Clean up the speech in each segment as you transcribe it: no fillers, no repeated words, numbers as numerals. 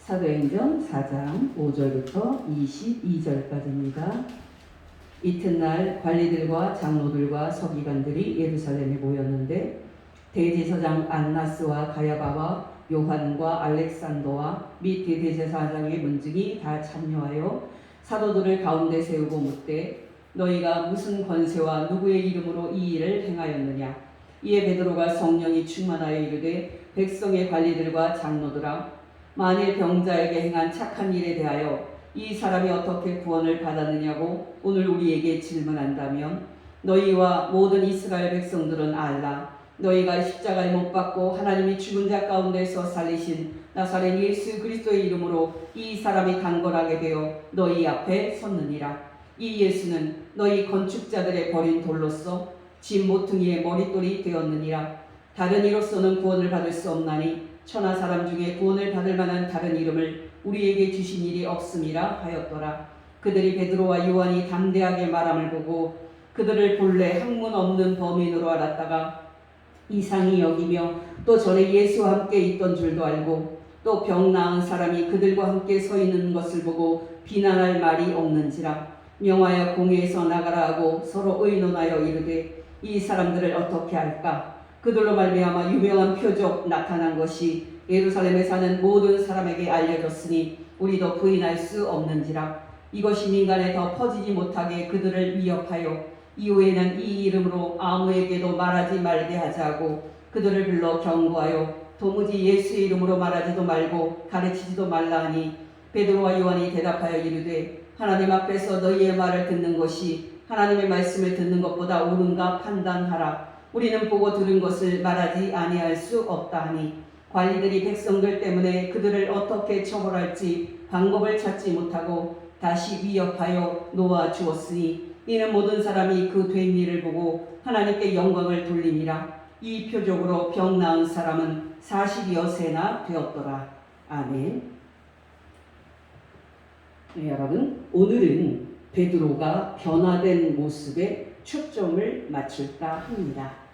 사도행전 4장 5절부터 22절까지입니다. 이튿날 관리들과 장로들과 서기관들이 예루살렘에 모였는데 대제사장 안나스와 가야바와 요한과 알렉산더와 및 대제사장의 문중이 다 참여하여 사도들을 가운데 세우고 묻되 너희가 무슨 권세와 누구의 이름으로 이 일을 행하였느냐. 이에 베드로가 성령이 충만하여 이르되 백성의 관리들과 장로들아, 만일 병자에게 행한 착한 일에 대하여 이 사람이 어떻게 구원을 받았느냐고 오늘 우리에게 질문한다면 너희와 모든 이스라엘 백성들은 알라. 너희가 십자가에 못 박고 하나님이 죽은 자 가운데서 살리신 나사렛 예수 그리스도의 이름으로 이 사람이 강건하게 되어 너희 앞에 섰느니라. 이 예수는 너희 건축자들의 버린 돌로서 집 모퉁이의 머릿돌이 되었느니라. 다른 이로서는 구원을 받을 수 없나니 천하 사람 중에 구원을 받을 만한 다른 이름을 우리에게 주신 일이 없음이라 하였더라. 그들이 베드로와 요한이 담대하게 말함을 보고 그들을 본래 학문 없는 범인으로 알았다가 이상히 여기며 또 전에 예수와 함께 있던 줄도 알고 또 병 나은 사람이 그들과 함께 서 있는 것을 보고 비난할 말이 없는지라. 명하여 공회에서 나가라 하고 서로 의논하여 이르되 이 사람들을 어떻게 할까? 그들로 말미암아 유명한 표적 나타난 것이 예루살렘에 사는 모든 사람에게 알려졌으니 우리도 부인할 수 없는지라. 이것이 민간에 더 퍼지지 못하게 그들을 위협하여 이후에는 이 이름으로 아무에게도 말하지 말게 하자고 그들을 불러 경고하여 도무지 예수의 이름으로 말하지도 말고 가르치지도 말라 하니 베드로와 요한이 대답하여 이르되 하나님 앞에서 너희의 말을 듣는 것이 하나님의 말씀을 듣는 것보다 옳은가 판단하라. 우리는 보고 들은 것을 말하지 아니할 수 없다 하니 관리들이 백성들 때문에 그들을 어떻게 처벌할지 방법을 찾지 못하고 다시 위협하여 놓아 주었으니 이는 모든 사람이 그 된 일을 보고 하나님께 영광을 돌림이라. 이 표적으로 병 나은 사람은 40여 세나 되었더라. 아멘. 네, 여러분, 오늘은 베드로가 변화된 모습에 초점을 맞출까 합니다.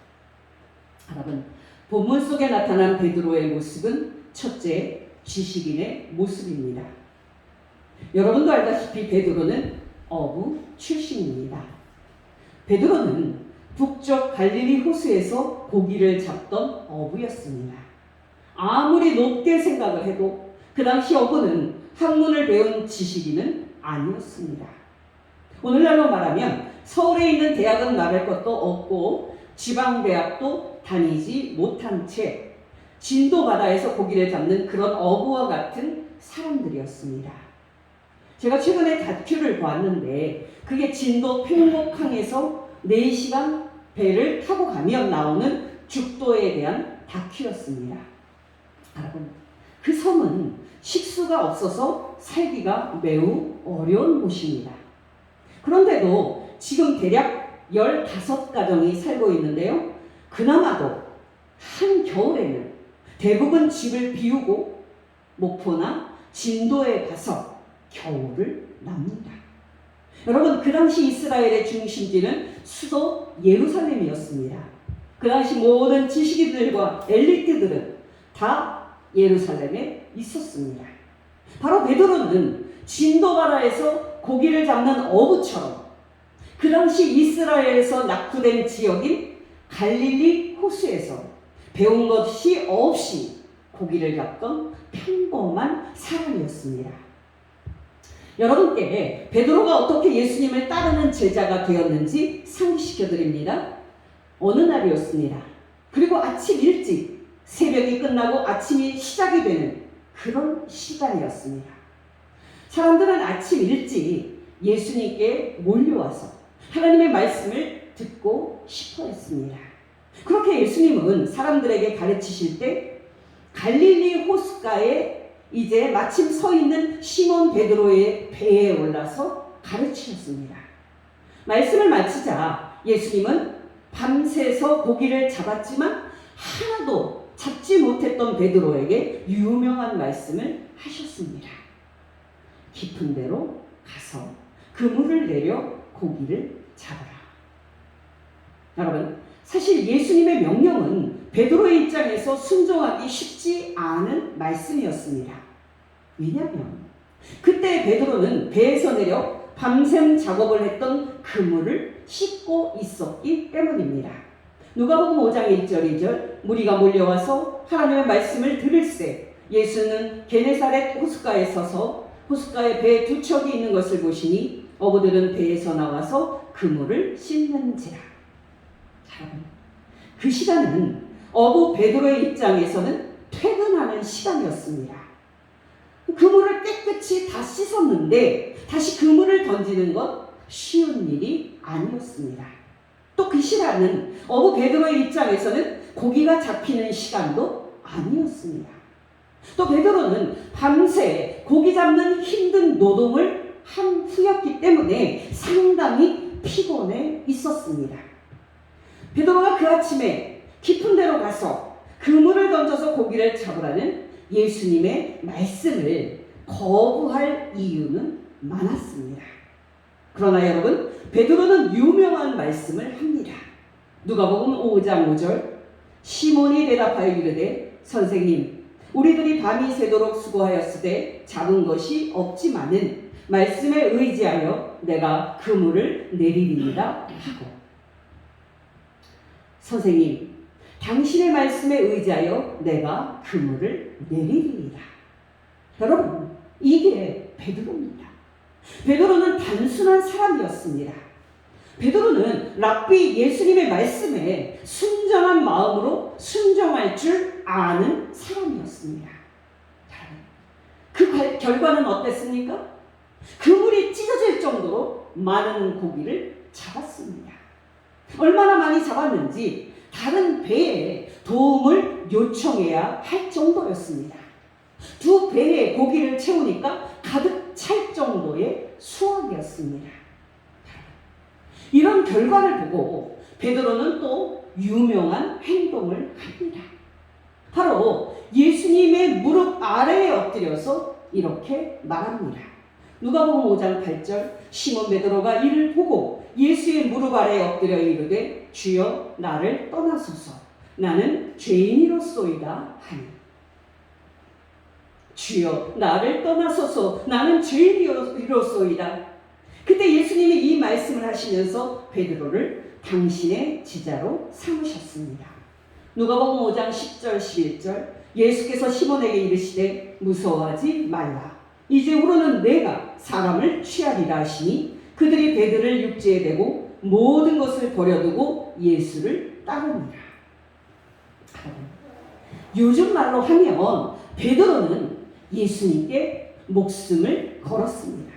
여러분, 본문 속에 나타난 베드로의 모습은 첫째, 지식인의 모습입니다. 여러분도 알다시피 베드로는 어부 출신입니다. 베드로는 북쪽 갈릴리 호수에서 고기를 잡던 어부였습니다. 아무리 높게 생각을 해도 그 당시 어부는 학문을 배운 지식인은 아니었습니다. 오늘날로 말하면 서울에 있는 대학은 말할 것도 없고 지방대학도 다니지 못한 채 진도 바다에서 고기를 잡는 그런 어부와 같은 사람들이었습니다. 제가 최근에 다큐를 보았는데 그게 진도 팽목항에서 4시간 배를 타고 가면 나오는 죽도에 대한 다큐였습니다. 여러분, 그 섬은 식수가 없어서 살기가 매우 어려운 곳입니다. 그런데도 지금 대략 15가정이 살고 있는데요. 그나마도 한겨울에는 대부분 집을 비우고 목포나 진도에 가서 겨울을 납니다. 여러분, 그 당시 이스라엘의 중심지는 수도 예루살렘이었습니다. 그 당시 모든 지식인들과 엘리트들은 다 예루살렘에 있었습니다. 바로 베드로는 진도바다에서 고기를 잡는 어부처럼 그 당시 이스라엘에서 낙후된 지역인 갈릴리 호수에서 배운 것이 없이 고기를 잡던 평범한 사람이었습니다. 여러분께 베드로가 어떻게 예수님을 따르는 제자가 되었는지 상기시켜 드립니다. 어느 날이었습니다. 그리고 아침 일찍 새벽이 끝나고 아침이 시작이 되는 그런 시간이었습니다. 사람들은 아침 일찍 예수님께 몰려와서 하나님의 말씀을 듣고 싶어 했습니다. 그렇게 예수님은 사람들에게 가르치실 때 갈릴리 호숫가에 이제 마침 서 있는 시몬 베드로의 배에 올라서 가르치셨습니다. 말씀을 마치자 예수님은 밤새서 고기를 잡았지만 하나도 잡지 못했던 베드로에게 유명한 말씀을 하셨습니다. 깊은 데로 가서 그물을 내려 고기를 잡아라. 여러분, 사실 예수님의 명령은 베드로의 입장에서 순종하기 쉽지 않은 말씀이었습니다. 왜냐하면 그때 베드로는 배에서 내려 밤샘 작업을 했던 그물을 씻고 있었기 때문입니다. 누가복음 5장 1절 2절 무리가 몰려와서 하나님의 말씀을 들을새 예수는 게네사렛 호숫가에 서서 호숫가에 배 두 척이 있는 것을 보시니 어부들은 배에서 나와서 그물을 씻는지라. 그 시간은 어부 베드로의 입장에서는 퇴근하는 시간이었습니다. 그물을 깨끗이 다 씻었는데 다시 그물을 던지는 것 쉬운 일이 아니었습니다. 또 그 시간은 어부 베드로의 입장에서는 고기가 잡히는 시간도 아니었습니다. 또 베드로는 밤새 고기 잡는 힘든 노동을 한 후였기 때문에 상당히 피곤해 있었습니다. 베드로가 그 아침에 깊은 데로 가서 그물을 던져서 고기를 잡으라는 예수님의 말씀을 거부할 이유는 많았습니다. 그러나 여러분, 베드로는 유명한 말씀을 합니다. 누가복음 5장 5절 시몬이 대답하여 이르되 선생님 우리들이 밤이 새도록 수고하였으되 잡은 것이 없지만은 말씀에 의지하여 내가 그물을 내리리이다 하고, 선생님 당신의 말씀에 의지하여 내가 그물을 내리리이다. 여러분, 이게 베드로입니다. 베드로는 단순한 사람이었습니다. 베드로는 랍비 예수님의 말씀에 순전한 마음으로 순종할 줄 아는 사람이었습니다. 그 결과는 어땠습니까? 그물이 찢어질 정도로 많은 고기를 잡았습니다. 얼마나 많이 잡았는지 다른 배에 도움을 요청해야 할 정도였습니다. 두 배에 고기를 채우니까 가득 찰 정도의 수확이었습니다. 이런 결과를 보고 베드로는 또 유명한 행동을 합니다. 바로 예수님의 무릎 아래에 엎드려서 이렇게 말합니다. 누가복음 5장 8절 시몬 베드로가 이를 보고 예수의 무릎 아래에 엎드려 이르되 주여 나를 떠나소서 나는 죄인이로소이다 하니. 주여 나를 떠나소서 나는 죄인이로소이다. 그때 예수님이 이 말씀을 하시면서 베드로를 당신의 제자로 삼으셨습니다. 누가복음 5장 10절 11절 예수께서 시몬에게 이르시되 무서워하지 말라. 이제후로는 내가 사람을 취하리라 하시니 그들이 배들을 육지에 대고 모든 것을 버려두고 예수를 따르니라. 요즘 말로 하면 베드로는 예수님께 목숨을 걸었습니다.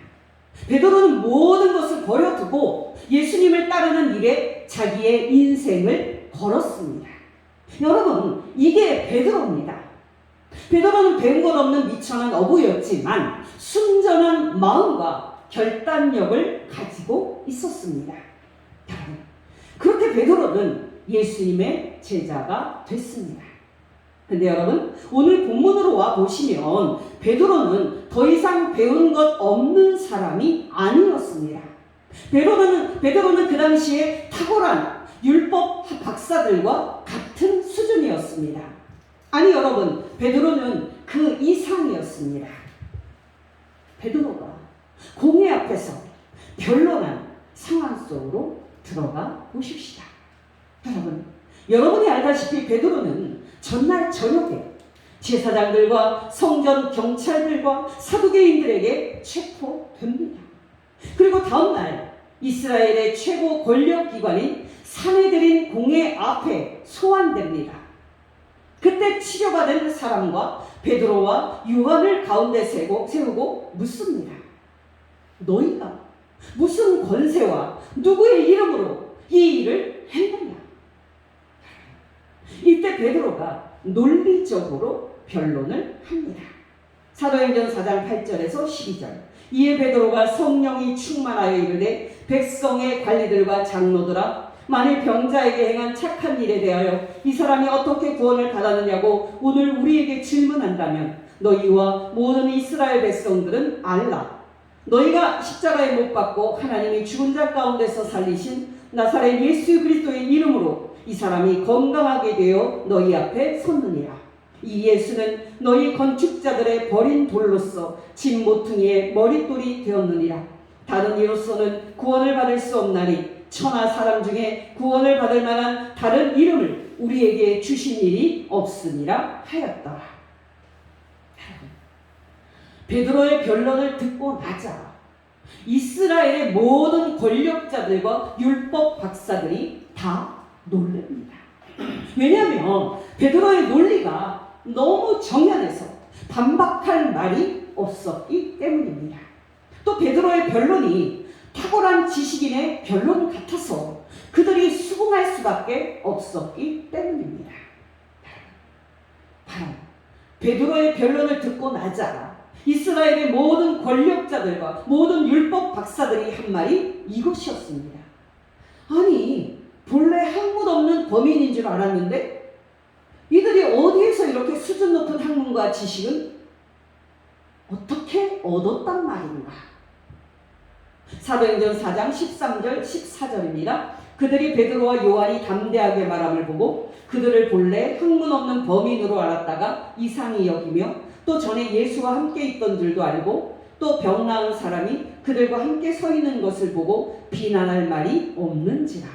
베드로는 모든 것을 버려두고 예수님을 따르는 일에 자기의 인생을 걸었습니다. 여러분, 이게 베드로입니다. 베드로는 뵌 것 없는 미천한 어부였지만 순전한 마음과 결단력을 가지고 있었습니다. 그렇게 베드로는 예수님의 제자가 됐습니다. 근데 여러분, 오늘 본문으로 와 보시면 베드로는 더 이상 배운 것 없는 사람이 아니었습니다. 베드로는 그 당시에 탁월한 율법 박사들과 같은 수준이었습니다. 아니 여러분, 베드로는 그 이상이었습니다. 베드로가 공회 앞에서 변론한 상황 속으로 들어가 보십시다. 여러분이 알다시피 베드로는 전날 저녁에 제사장들과 성전 경찰들과 사두개인들에게 체포됩니다. 그리고 다음날 이스라엘의 최고 권력기관인 산헤드린 공회 앞에 소환됩니다. 그때 치료받은 사람과 베드로와 요한을 가운데 세우고 묻습니다. 너희가 무슨 권세와 누구의 이름으로 이 일을 했느냐? 이때 베드로가 논리적으로 변론을 합니다. 사도행전 4장 8절에서 12절 이에 베드로가 성령이 충만하여 이르되 백성의 관리들과 장로들아 만일 병자에게 행한 착한 일에 대하여 이 사람이 어떻게 구원을 받았느냐고 오늘 우리에게 질문한다면 너희와 모든 이스라엘 백성들은 알라. 너희가 십자가에 못 박고 하나님이 죽은 자 가운데서 살리신 나사렛 예수 그리스도의 이름으로 이 사람이 건강하게 되어 너희 앞에 섰느니라. 이 예수는 너희 건축자들의 버린 돌로서 집 모퉁이의 머릿돌이 되었느니라. 다른 이로서는 구원을 받을 수 없나니 천하 사람 중에 구원을 받을 만한 다른 이름을 우리에게 주신 일이 없으니라 하였더라. 베드로의 변론을 듣고 나자 이스라엘의 모든 권력자들과 율법 박사들이 다 놀랍니다. 왜냐하면 베드로의 논리가 너무 정연해서 반박할 말이 없었기 때문입니다. 또 베드로의 변론이 탁월한 지식인의 변론 같아서 그들이 수긍할 수밖에 없었기 때문입니다. 바로 베드로의 변론을 듣고 나자 이스라엘의 모든 권력자들과 모든 율법 박사들이 한 말이 이것이었습니다. 아니, 본래 학문 없는 범인인 줄 알았는데 이들이 어디에서 이렇게 수준 높은 학문과 지식은 어떻게 얻었단 말인가? 사도행전 4장 13절 14절입니다. 그들이 베드로와 요한이 담대하게 말함을 보고 그들을 본래 학문 없는 범인으로 알았다가 이상히 여기며 또 전에 예수와 함께 있던 줄도 알고 또 병 나은 사람이 그들과 함께 서 있는 것을 보고 비난할 말이 없는지라.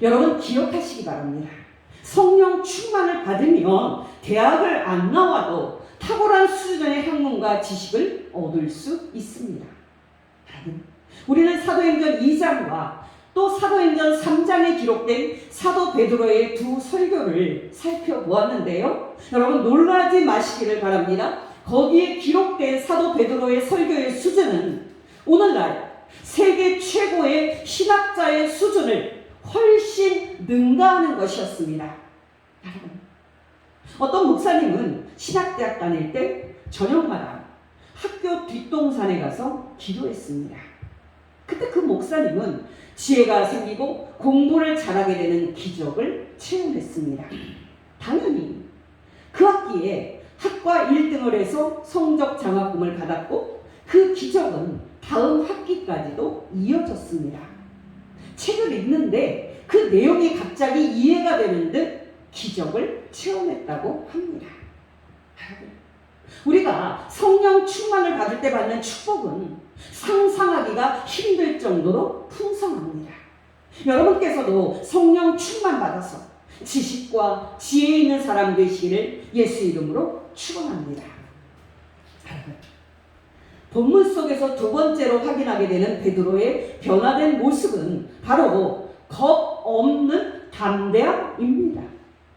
여러분 기억하시기 바랍니다. 성령 충만을 받으면 대학을 안 나와도 탁월한 수준의 학문과 지식을 얻을 수 있습니다. 우리는 사도행전 2장과 또 사도행전 3장에 기록된 사도 베드로의 두 설교를 살펴보았는데요. 여러분 놀라지 마시기를 바랍니다. 거기에 기록된 사도 베드로의 설교의 수준은 오늘날 세계 최고의 신학자의 수준을 훨씬 능가하는 것이었습니다. 어떤 목사님은 신학대학 다닐 때 저녁마다 학교 뒷동산에 가서 기도했습니다. 그때 그 목사님은 지혜가 생기고 공부를 잘하게 되는 기적을 체험했습니다. 당연히 그 학기에 학과 1등을 해서 성적 장학금을 받았고 그 기적은 다음 학기까지도 이어졌습니다. 책을 읽는데 그 내용이 갑자기 이해가 되는 듯 기적을 체험했다고 합니다. 우리가 성령 충만을 받을 때 받는 축복은 상상하기가 힘들 정도로 풍성합니다. 여러분께서도 성령 충만 받아서 지식과 지혜 있는 사람 되시기를 예수 이름으로 축원합니다. 본문 속에서 두 번째로 확인하게 되는 베드로의 변화된 모습은 바로 겁 없는 담대함입니다.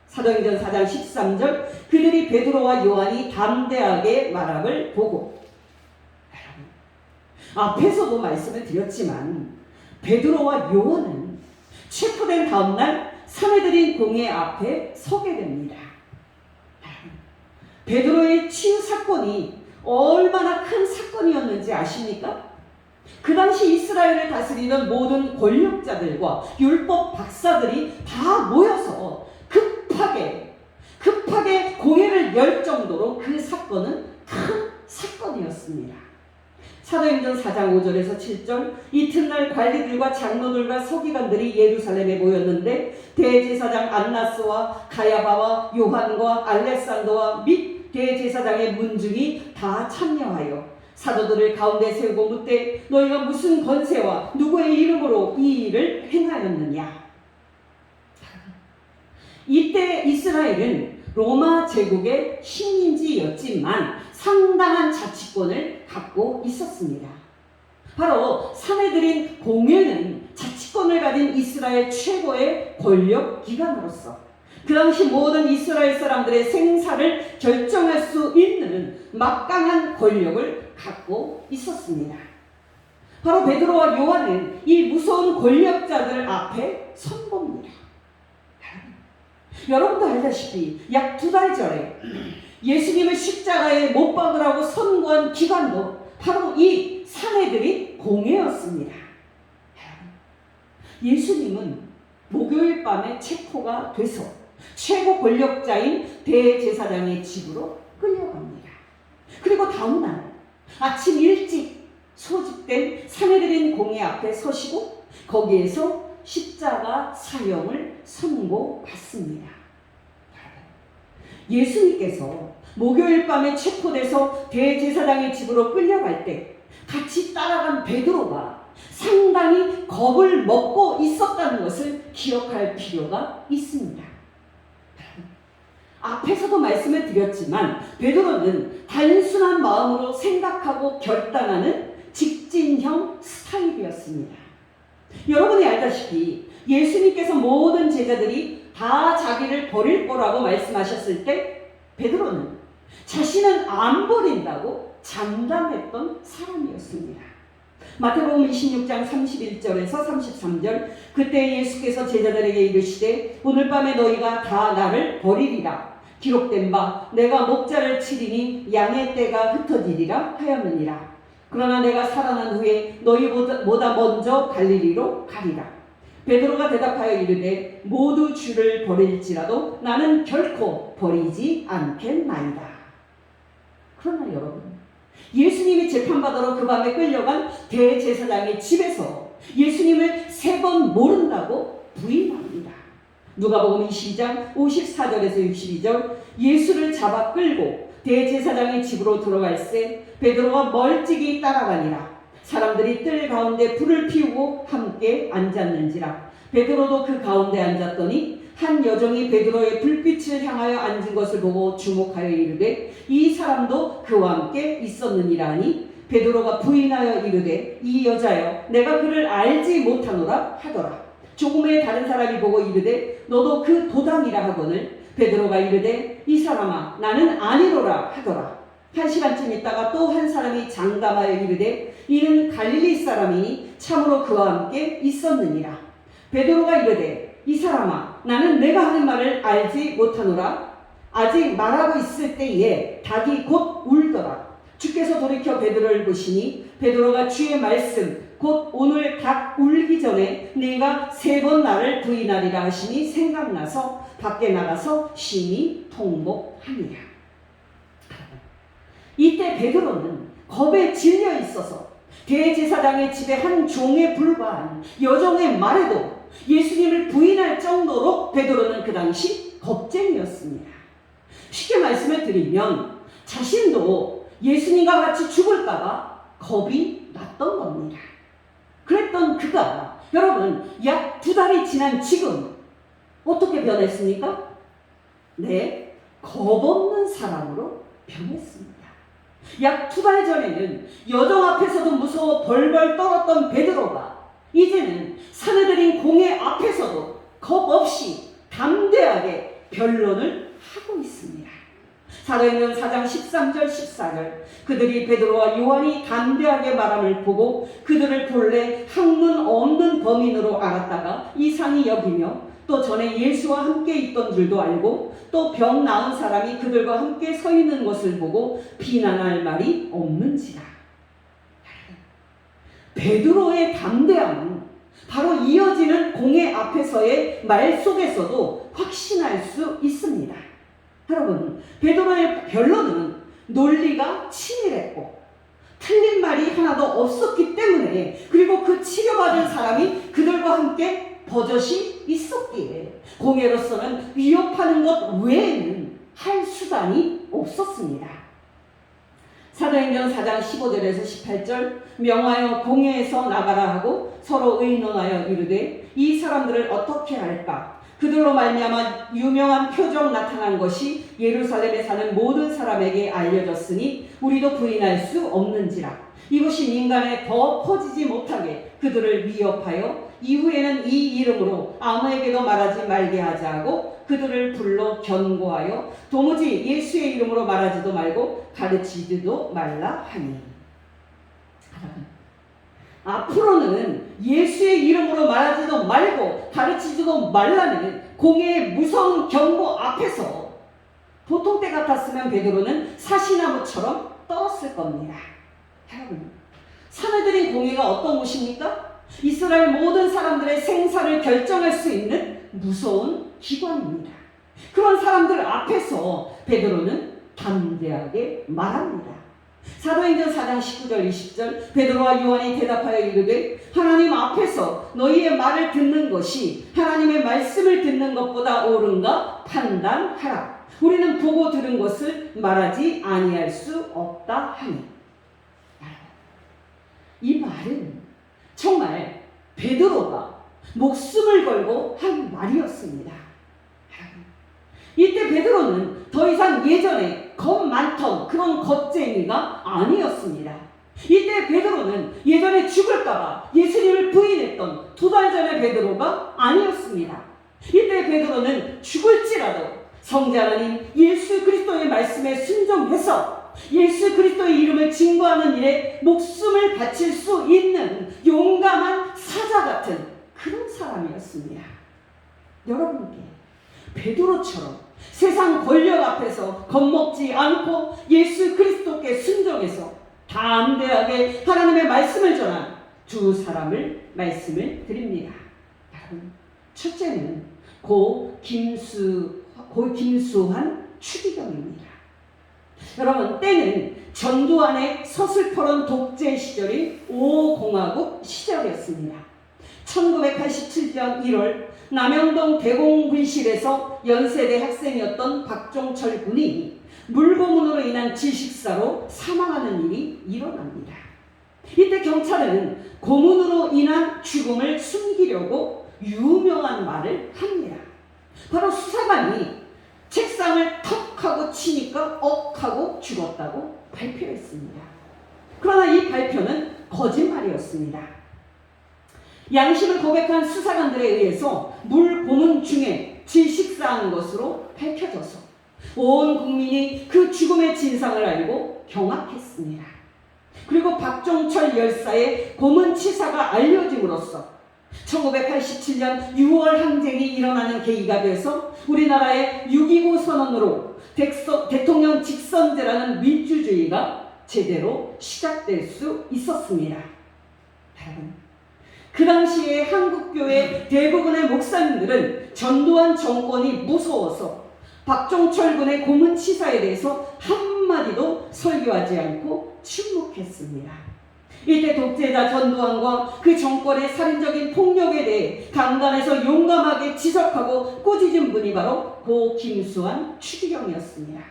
사도행전 4장 13절 그들이 베드로와 요한이 담대하게 말함을 보고, 앞에서도 말씀을 드렸지만 베드로와 요한은 체포된 다음날 사내들인 공회 앞에 서게 됩니다. 베드로의 치유 사건이 얼마나 큰 사건이었는지 아십니까? 그 당시 이스라엘을 다스리는 모든 권력자들과 율법 박사들이 다 모여서 급하게 공회를 열 정도로 그 사건은 큰 사건이었습니다. 사도행전 4장 5절에서 7절 이튿날 관리들과 장로들과 서기관들이 예루살렘에 모였는데 대제사장 안나스와 가야바와 요한과 알렉산더와 및 대제사장의 문중이 다 참여하여 사도들을 가운데 세우고 묻되 너희가 무슨 권세와 누구의 이름으로 이 일을 행하였느냐. 이때 이스라엘은 로마 제국의 식민지였지만 상당한 자치권을 갖고 있었습니다. 바로 사내들인 공회는 자치권을 가진 이스라엘 최고의 권력 기관으로서 그 당시 모든 이스라엘 사람들의 생사를 결정할 수 있는 막강한 권력을 갖고 있었습니다. 바로 베드로와 요한은 이 무서운 권력자들 앞에 선 겁니다. 여러분도 알다시피 약 2달 전에 예수님을 십자가에 못 박으라고 선고한 기관도 바로 이 사내들이 공회였습니다. 예수님은 목요일 밤에 체포가 돼서 최고 권력자인 대제사장의 집으로 끌려갑니다. 그리고 다음날 아침 일찍 소집된 사내들인 공회 앞에 서시고 거기에서 십자가 사형을 선고받습니다. 예수님께서 목요일 밤에 체포돼서 대제사장의 집으로 끌려갈 때 같이 따라간 베드로가 상당히 겁을 먹고 있었다는 것을 기억할 필요가 있습니다. 앞에서도 말씀을 드렸지만 베드로는 단순한 마음으로 생각하고 결단하는 직진형 스타일이었습니다. 여러분이 알다시피 예수님께서 모든 제자들이 다 자기를 버릴 거라고 말씀하셨을 때 베드로는 자신은 안 버린다고 장담했던 사람이었습니다. 마태복음 26장 31절에서 33절, 그때 예수께서 제자들에게 이르시되 오늘 밤에 너희가 다 나를 버리리라. 기록된 바 내가 목자를 치리니 양의 떼가 흩어지리라 하였느니라. 그러나 내가 살아난 후에 너희보다 먼저 갈릴리로 가리라. 베드로가 대답하여 이르되 모두 주를 버릴지라도 나는 결코 버리지 않겠나이다. 그러나 여러분, 예수님이 재판받으러 그 밤에 끌려간 대제사장의 집에서 예수님을 3번 모른다고 부인합니다. 누가복음 22장 54절에서 62절, 예수를 잡아 끌고 대제사장의 집으로 들어갈새 베드로가 멀찍이 따라가니라. 사람들이 뜰 가운데 불을 피우고 함께 앉았는지라. 베드로도 그 가운데 앉았더니 한 여종이 베드로의 불빛을 향하여 앉은 것을 보고 주목하여 이르되 이 사람도 그와 함께 있었느니라 하니 베드로가 부인하여 이르되 이 여자여 내가 그를 알지 못하노라 하더라. 조금 후에 다른 사람이 보고 이르되 너도 그 도당이라 하거늘 베드로가 이르되 이 사람아 나는 아니로라 하더라. 1시간쯤 있다가 또 한 사람이 장담하여 이르되 이는 갈릴리 사람이니 참으로 그와 함께 있었느니라. 베드로가 이르되 이 사람아 나는 내가 하는 말을 알지 못하노라. 아직 말하고 있을 때에 닭이 곧 울더라. 주께서 돌이켜 베드로를 보시니 베드로가 주의 말씀 곧 오늘 닭 울기 전에 네가 3번 나를 부인하리라 하시니 생각나서 밖에 나가서 심히 통곡하니라. 이때 베드로는 겁에 질려 있어서 대제사장의 집에 한 종에 불과한 여종의 말에도 예수님을 부인할 정도로 베드로는 그 당시 겁쟁이였습니다. 쉽게 말씀을 드리면 자신도 예수님과 같이 죽을까봐 겁이 났던 겁니다. 그랬던 그가 여러분 약 2달이 지난 지금 어떻게 변했습니까? 네, 겁없는 사람으로 변했습니다. 약 2달 전에는 여종 앞에서도 무서워 벌벌 떨었던 베드로가 이제는 사내들인 공회 앞에서도 겁 없이 담대하게 변론을 하고 있습니다. 사도행전 4장 13절 14절, 그들이 베드로와 요한이 담대하게 말함을 보고 그들을 본래 학문 없는 범인으로 알았다가 이상히 여기며 또 전에 예수와 함께 있던 줄도 알고 또 병 나은 사람이 그들과 함께 서 있는 것을 보고 비난할 말이 없는지라. 베드로의 담대함은 바로 이어지는 공회 앞에서의 말 속에서도 확신할 수 있습니다. 여러분, 베드로의 변론은 논리가 치밀했고 틀린 말이 하나도 없었기 때문에, 그리고 그 치료받은 사람이 그들과 함께 버젓이 있었기에 공회로서는 위협하는 것 외에는 할 수단이 없었습니다. 사도행전 4장 15절에서 18절, 명하여 공회에서 나가라 하고 서로 의논하여 이르되 이 사람들을 어떻게 할까? 그들로 말미암아 유명한 표적 나타난 것이 예루살렘에 사는 모든 사람에게 알려졌으니 우리도 부인할 수 없는지라. 이것이 민간에 더 퍼지지 못하게 그들을 위협하여 이후에는 이 이름으로 아무에게도 말하지 말게 하자 하고 그들을 불러 견고하여 도무지 예수의 이름으로 말하지도 말고 가르치지도 말라 하니. 앞으로는 예수의 이름으로 말하지도 말고 가르치지도 말라는 공회의 무서운 경고 앞에서 보통 때 같았으면 베드로는 사시나무처럼 떨었을 겁니다. 여러분, 사내들인 공회가 어떤 곳입니까? 이스라엘 모든 사람들의 생사를 결정할 수 있는 무서운 기관입니다. 그런 사람들 앞에서 베드로는 담대하게 말합니다. 사도행전 4장 19절 20절, 베드로와 요한이 대답하여 이르되 하나님 앞에서 너희의 말을 듣는 것이 하나님의 말씀을 듣는 것보다 옳은가 판단하라. 우리는 보고 들은 것을 말하지 아니할 수 없다 하니. 이 말은 정말 베드로가 목숨을 걸고 한 말이었습니다. 이때 베드로는 더 이상 예전에 겁 많던 그런 겁쟁이가 아니었습니다. 이때 베드로는 예전에 죽을까봐 예수님을 부인했던 2달 전의 베드로가 아니었습니다. 이때 베드로는 죽을지라도 성자 하나님 예수 그리스도의 말씀에 순종해서 예수 그리스도의 이름을 증거하는 일에 목숨을 바칠 수 있는 용감한 사자 같은 그런 사람이었습니다. 여러분께 베드로처럼 세상 권력 앞에서 겁먹지 않고 예수 그리스도께 순종해서 담대하게 하나님의 말씀을 전한 2 말씀을 드립니다. 여러분, 첫째는 고 김수환 추기경입니다. 여러분, 때는 전두환의 서슬퍼런 독재 시절인 5공화국 시절이었습니다. 1987년 1월 남영동 대공분실에서 연세대 학생이었던 박종철 군이 물고문으로 인한 질식사로 사망하는 일이 일어납니다. 이때 경찰은 고문으로 인한 죽음을 숨기려고 유명한 말을 합니다. 바로 수사관이 책상을 턱 하고 치니까 억 하고 죽었다고 발표했습니다. 그러나 이 발표는 거짓말이었습니다. 양심을 고백한 수사관들에 의해서 물고문 중에 질식사한 것으로 밝혀져서 온 국민이 그 죽음의 진상을 알고 경악했습니다. 그리고 박종철 열사의 고문치사가 알려짐으로써 1987년 6월 항쟁이 일어나는 계기가 되어서 우리나라의 6.29 선언으로 대통령 직선제라는 민주주의가 제대로 시작될 수 있었습니다. 여러분, 그 당시에 한국교회 대부분의 목사님들은 전두환 정권이 무서워서 박종철 군의 고문치사에 대해서 한마디도 설교하지 않고 침묵했습니다. 이때 독재자 전두환과 그 정권의 살인적인 폭력에 대해 강단에서 용감하게 지적하고 꾸짖은 분이 바로 고 김수환 추기경이었습니다.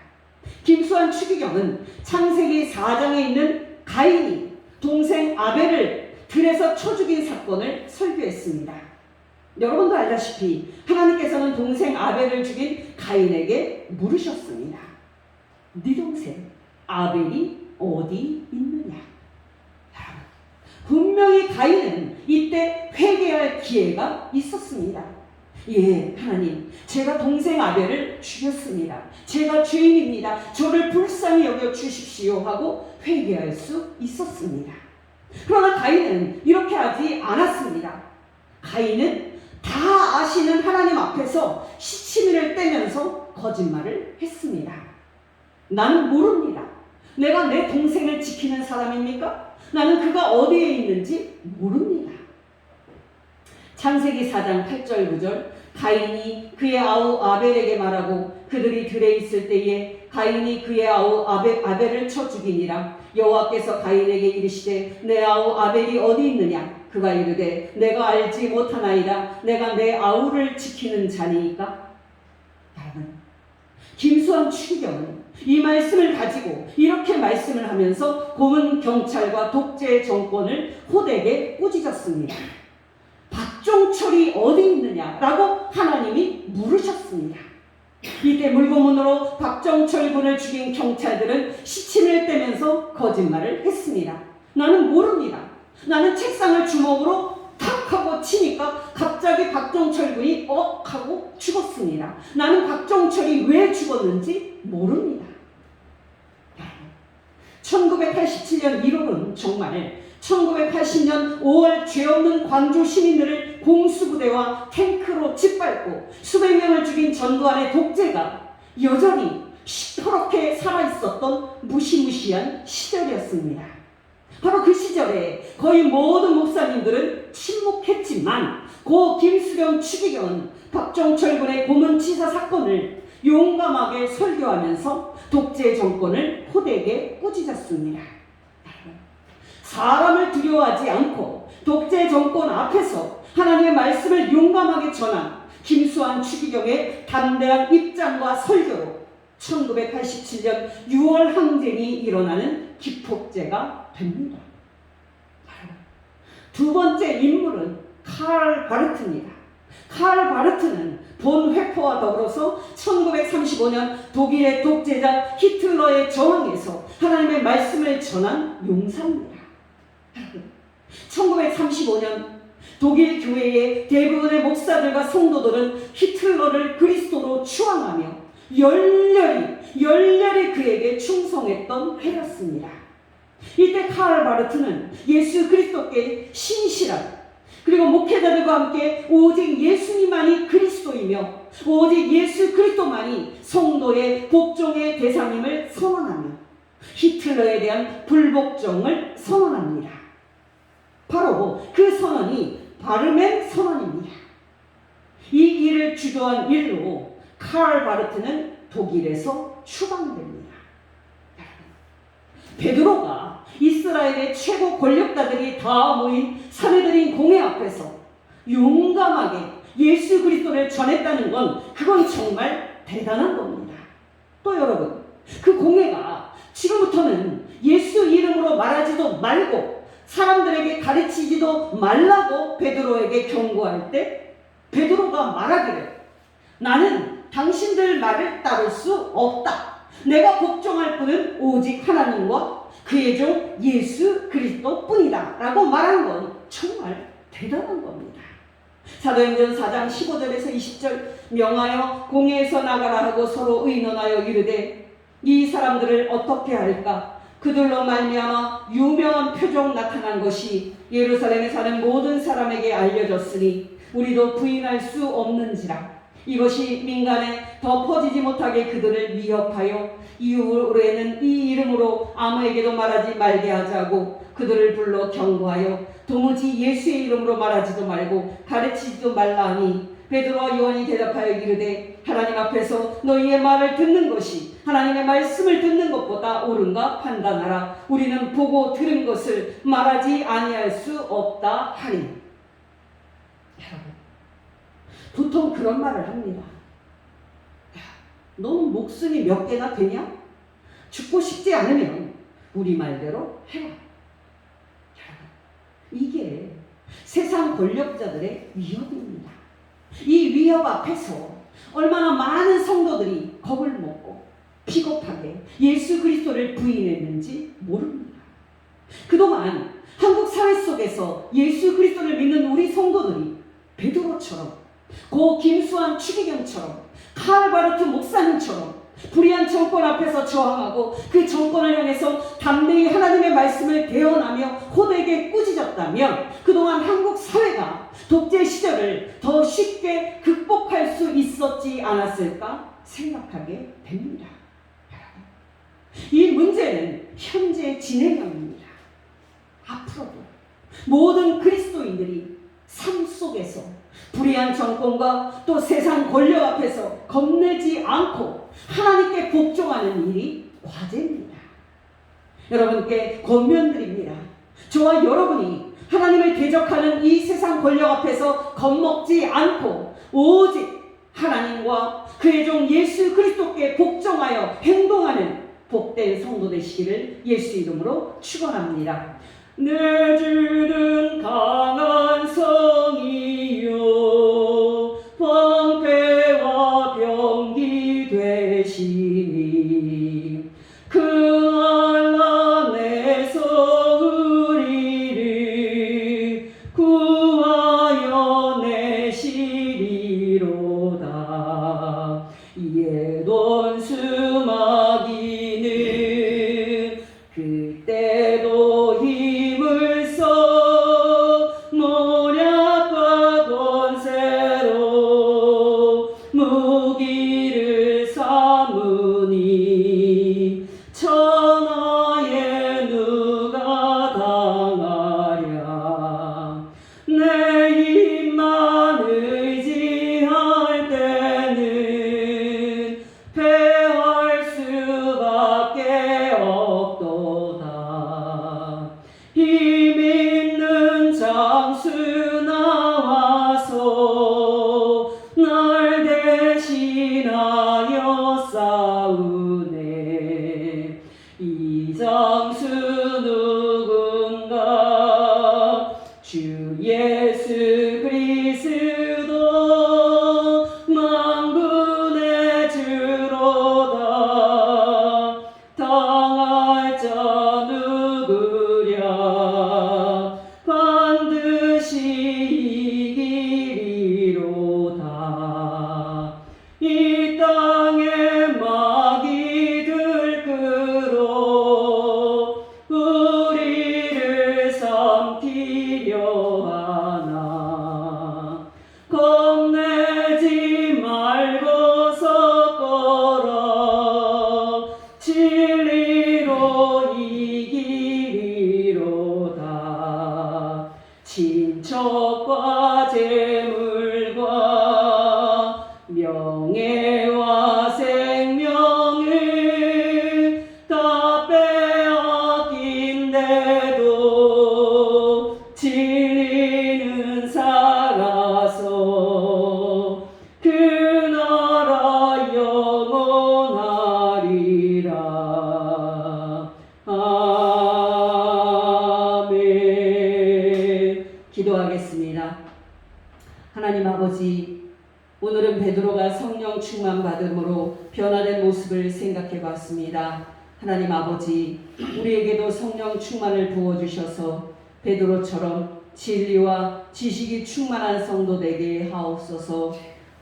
김수환 추기경은 창세기 4장에 있는 가인이 동생 아벨을 들에서 쳐 죽인 사건을 설교했습니다. 여러분도 알다시피 하나님께서는 동생 아벨을 죽인 가인에게 물으셨습니다. 네 동생 아벨이 어디 있느냐? 분명히 가인은 이때 회개할 기회가 있었습니다. 예, 하나님, 제가 동생 아벨을 죽였습니다. 제가 죄인입니다. 저를 불쌍히 여겨 주십시오 하고 회개할 수 있었습니다. 그러나 가인은 이렇게 하지 않았습니다. 가인은 다 아시는 하나님 앞에서 시치미를 떼면서 거짓말을 했습니다. 나는 모릅니다. 내가 내 동생을 지키는 사람입니까? 나는 그가 어디에 있는지 모릅니다. 창세기 4장 8절 9절 가인이 그의 아우 아벨에게 말하고 그들이 들에 있을 때에 가인이 그의 아우 아벨을 쳐 죽이니라. 여호와께서 가인에게 이르시되 내 아우 아벨이 어디 있느냐? 그가 이르되 내가 알지 못하나이다. 내가 내 아우를 지키는 자니이까. 여러분, 김수환 추기경은 이 말씀을 가지고 이렇게 말씀을 하면서 고문 경찰과 독재 정권을 호되게 꾸짖었습니다. 박종철이 어디 있느냐라고 하나님이 물으셨습니다. 이때 물고문으로 박종철 군을 죽인 경찰들은 시침을 떼면서 거짓말을 했습니다. 나는 모릅니다. 나는 책상을 주먹으로 탁 하고 치니까 갑자기 박종철 군이 억 하고 죽었습니다. 나는 박종철이 왜 죽었는지 모릅니다. 1987년 1월은 정말 1980년 5월 죄 없는 광주 시민들을 공수부대와 탱크로 짓밟고 수백 명을 죽인 전두환의 독재가 여전히 시퍼렇게 살아있었던 무시무시한 시절이었습니다. 바로 그 시절에 거의 모든 목사님들은 침묵했지만 고 김수경 추기경은 박종철 군의 고문치사 사건을 용감하게 설교하면서 독재 정권을 호되게 꾸짖었습니다. 사람을 두려워하지 않고 독재 정권 앞에서 하나님의 말씀을 용감하게 전한 김수환 추기경의 담대한 입장과 설교로 1987년 6월 항쟁이 일어나는 기폭제가 됩니다. 두 번째 인물은 칼 바르트입니다. 칼 바르트는 본 회포와 더불어서 1935년 독일의 독재자 히틀러의 저항에서 하나님의 말씀을 전한 용사입니다. 1935년 독일 교회의 대부분의 목사들과 성도들은 히틀러를 그리스도로 추앙하며 열렬히 그에게 충성했던 해였습니다. 이때 칼 바르트는 예수 그리스도께 신실한, 그리고 목회자들과 함께 오직 예수님만이 그리스도이며 오직 예수 그리스도만이 성도의 복종의 대상임을 선언하며 히틀러에 대한 불복종을 선언합니다. 바로 그 선언이 바르멘 선언입니다. 이 일을 주도한 일로 칼 바르트는 독일에서 추방됩니다. 베드로가 이스라엘의 최고 권력자들이 다 모인 사내들인 공회 앞에서 용감하게 예수 그리스도를 전했다는 건 그건 정말 대단한 겁니다. 또 여러분, 그 공회가 지금부터는 예수 이름으로 말하지도 말고 사람들에게 가르치지도 말라고 베드로에게 경고할 때 베드로가 말하기를 나는 당신들 말을 따를 수 없다. 내가 복종할 분은 오직 하나님과 그의 종 예수 그리스도 뿐이다 라고 말한 건 정말 대단한 겁니다. 사도행전 4장 15절에서 20절 명하여 공회에서 나가라 하고 서로 의논하여 이르되 이 사람들을 어떻게 할까? 그들로 말미암아 유명한 표적 나타난 것이 예루살렘에 사는 모든 사람에게 알려졌으니 우리도 부인할 수 없는지라. 이것이 민간에 더 퍼지지 못하게 그들을 위협하여 이후로에는 이 이름으로 아무에게도 말하지 말게 하자고 그들을 불러 경고하여 도무지 예수의 이름으로 말하지도 말고 가르치지도 말라 하니 베드로와 요한이 대답하여 이르되 하나님 앞에서 너희의 말을 듣는 것이 하나님의 말씀을 듣는 것보다 옳은가 판단하라. 우리는 보고 들은 것을 말하지 아니할 수 없다 하니. 보통 그런 말을 합니다. 너는 목숨이 몇 개나 되냐? 죽고 싶지 않으면 우리 말대로 해라. 이게 세상 권력자들의 위협입니다. 이 위협 앞에서 얼마나 많은 성도들이 겁을 먹고 비겁하게 예수 그리스도를 부인했는지 모릅니다. 그동안 한국 사회 속에서 예수 그리스도를 믿는 우리 성도들이 베드로처럼 고 김수환 추기경처럼 칼 바르트 목사님처럼 불의한 정권 앞에서 저항하고 그 정권을 향해서 담대히 하나님의 말씀을 대언하며 호되게 꾸짖었다면 그동안 한국 사회가 독재 시절을 더 쉽게 극복할 수 있었지 않았을까 생각하게 됩니다. 이 문제는 현재 진행형입니다. 앞으로도 모든 그리스도인들이 삶 속에서 불의한 정권과 또 세상 권력 앞에서 겁내지 않고 하나님께 복종하는 일이 과제입니다. 여러분께 권면드립니다. 저와 여러분이 하나님을 대적하는 이 세상 권력 앞에서 겁먹지 않고 오직 하나님과 그의 종 예수 그리스도께 복종하여 행동하는 복된 성도 되시기를 예수 이름으로 축원합니다. 내 주는 강한 성이요 방패와 병기 되시니 그 안에서 우리를 구하여 내시리로다. 이에 돈수 마귀는 그때도 힘을 써 모략과 원수 누군가 주 예수 그리스도 만군의 주로다. 당할 자 누구랴 반드시 이기리로다. 이 땅에 마귀 들끓어 우리를 삼키려 하나. 겁내지 말고 섞어라. 진리로 이기리로다. 친척과 재물과 명예와 생명을 다 빼앗긴데도 진리는 살아서 그 나라 영원하리라. 아멘. 기도하겠습니다. 하나님 아버지, 오늘은 베드로가 성령 충만 받음으로 변화된 모습을 생각해 봤습니다. 하나님 아버지, 우리에게도 성령 충만을 부어주셔서 베드로처럼 진리와 지식이 충만한 성도 되게 하옵소서.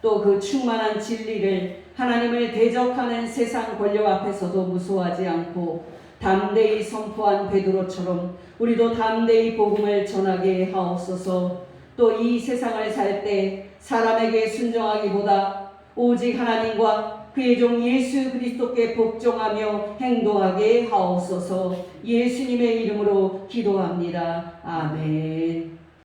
또 그 충만한 진리를 하나님을 대적하는 세상 권력 앞에서도 무서워하지 않고 담대히 선포한 베드로처럼 우리도 담대히 복음을 전하게 하옵소서. 또 이 세상을 살 때 사람에게 순종하기보다 오직 하나님과 그의 종 예수 그리스도께 복종하며 행동하게 하옵소서. 예수님의 이름으로 기도합니다. 아멘.